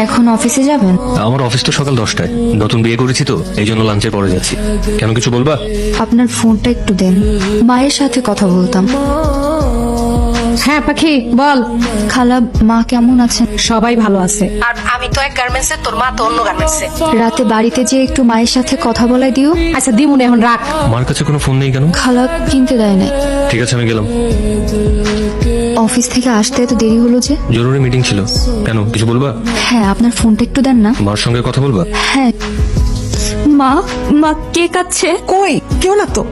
এখন অফিসে যাবেন? আমার অফিস তো সকাল 10টায়। নতুন বিয়ে করেছি তো, এই জন্য লাঞ্চের পরে যাচ্ছি। কেন, কিছু বলবা? আপনার ফোনটা একটু দেন, মায়ের সাথে কথা বলতাম। হ্যাঁ পাখি বল। খালা, মা কেমন আছেন? সবাই ভালো আছে। আর আমি তো এক গার্মেন্টসে, তোর মা তো অন্য গার্মেন্টসে। রাতে বাড়িতে যে একটু মায়ের সাথে কথা বলাই দিও। আচ্ছা দিমুন, এখন রাখ। মার কাছে কোনো ফোন নেই কেন? খালা কিনতে দেয় নাই। ঠিক আছে, আমি গেলাম। অফিস থেকে আসতে এত দেরি হলো যে? জরুরি মিটিং ছিল। কেন, কিছু বলবা? হ্যাঁ, আপনার ফোনটা একটু দেন না। মার সঙ্গে কথা বলবা? হ্যাঁ। মা, মা কে কাচ্ছে? কই কেউ না তো।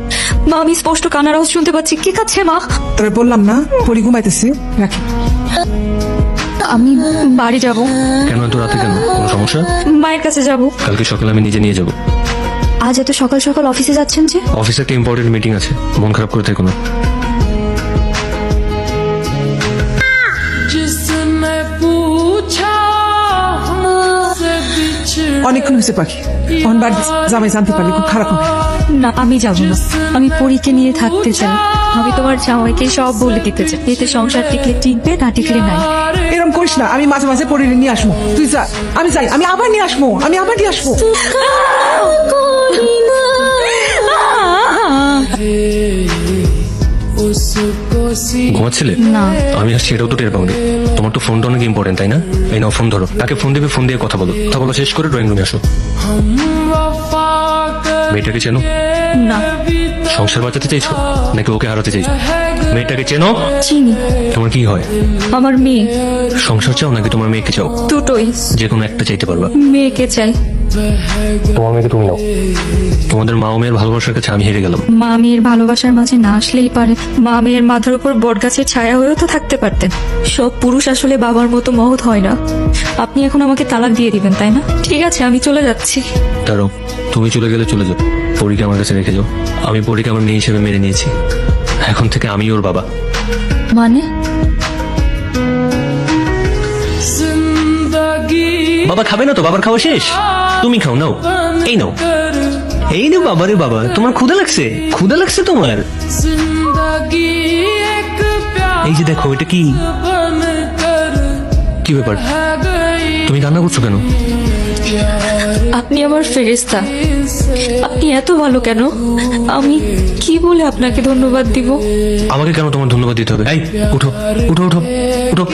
মা, আমি স্পষ্ট কান্নার আওয়াজ শুনতে পাচ্ছি। কে কাচ্ছে মা? তবে বললাম না পরি ঘুমাইতেছি, রাখি। আমি বাড়ি যাব। কেন এত রাতে, কেন, কোনো সমস্যা? মায়ের কাছে যাব। কালকে সকালে আমি নিজে নিয়ে যাব। আজ এত সকাল সকাল অফিসে যাচ্ছেন যে? অফিসে একটা ইম্পর্টেন্ট মিটিং আছে, মন খারাপ করে থেকো না। অনেকক্ষণ হয়েছে পাখি, অন বাড়ি জামাই জানতে পারলে খুব খারাপ হবে। না, আমি যাব না। আমি পরীকে নিয়ে থাকতে চাই। আমি তোমার জামাইকে সব বলে দিতে চাই। এতে সংসার টিকলে টিকবে, না টিকলে নাই। এরকম করিস না, আমি মাঝে মাঝে পরি নিয়ে আসবো। তুই যা, আমি যাই, আমি আবার নিয়ে আসবো, আমি আবার নিয়ে আসবো। ঘুমাচ্ছিলে? না। আমি আসছি এটাও তো টের পাওনি। তোমার তো ফোনটা অনেক ইম্পর্টেন্ট, তাই না? এই নাও ফোন ধরো, তাকে ফোন দেবে, ফোন দিয়ে কথা বলো। কথা বলা শেষ করে ড্রয়িং রুমে আসো। মেয়েটাকে চেনো? না। সংসার বাঁচাতে চাইছো নাকি ওকে হারাতে চাইছো? মেয়েটাকে চেনো? চিনি। তোমার কি হয়? আমার মেয়ে। সংসার চাও নাকি তোমার মেয়েকে চাও? দুটোই। যে কোনো একটা চাইতে পারবা। মেয়েকে চাই। তোমার মেয়েকে তুমি নাও। তোমাদের মা ও মেয়ের ভালোবাসার কাছে আমি হেরে গেলাম। মা মেয়ের ভালোবাসার মাঝে না আসলেই পারে। মা মেয়ের মাথার উপর বটগাছের ছায়া হয়েও তো থাকতে পারতেন। সব পুরুষ আসলে বাবার মতো মহৎ হয় না। আপনি এখন আমাকে তালাক দিয়ে দিবেন, তাই না? ঠিক আছে, আমি চলে যাচ্ছি। তারও তুমি চলে গেলে চলে যাও, পরীকে আমার কাছে রেখে যাও। আমি পরীকে আমার মেয়ে হিসেবে মেনে নিয়েছি। এখন থেকে আমি ওর বাবা। মানে? বাবা খাবে না তো? বাবার খাওয়া শেষ? তুমি খাও, নাও, এই নাও, এই নাও। বাবারে বাবা, তোমার ক্ষুধা লাগছে? ক্ষুধা লাগছে তোমার? এই যে দেখো, এটা কি? কি ব্যাপার, তুমি কান্না করছো কেন? আপনি আমার ফেরেশতা। আপনি এত ভালো কেন? আমি কি বলে আপনাকে ধন্যবাদ দিব? আমাকে কেন তোমার ধন্যবাদ দিতে হবে? এই উঠো, উঠো, উঠো, উঠো।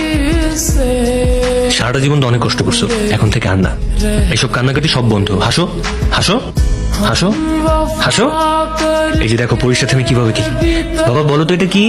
সারাটা জীবন তো অনেক কষ্ট করছো, এখন থেকে আর না। এইসব কান্নাকাটি সব বন্ধ। হাসো, হাসো, হাসো, হাসো। এই যে দেখো পরীর সাথে আমি কিভাবে কি। বাবা বলো তো এটা কি?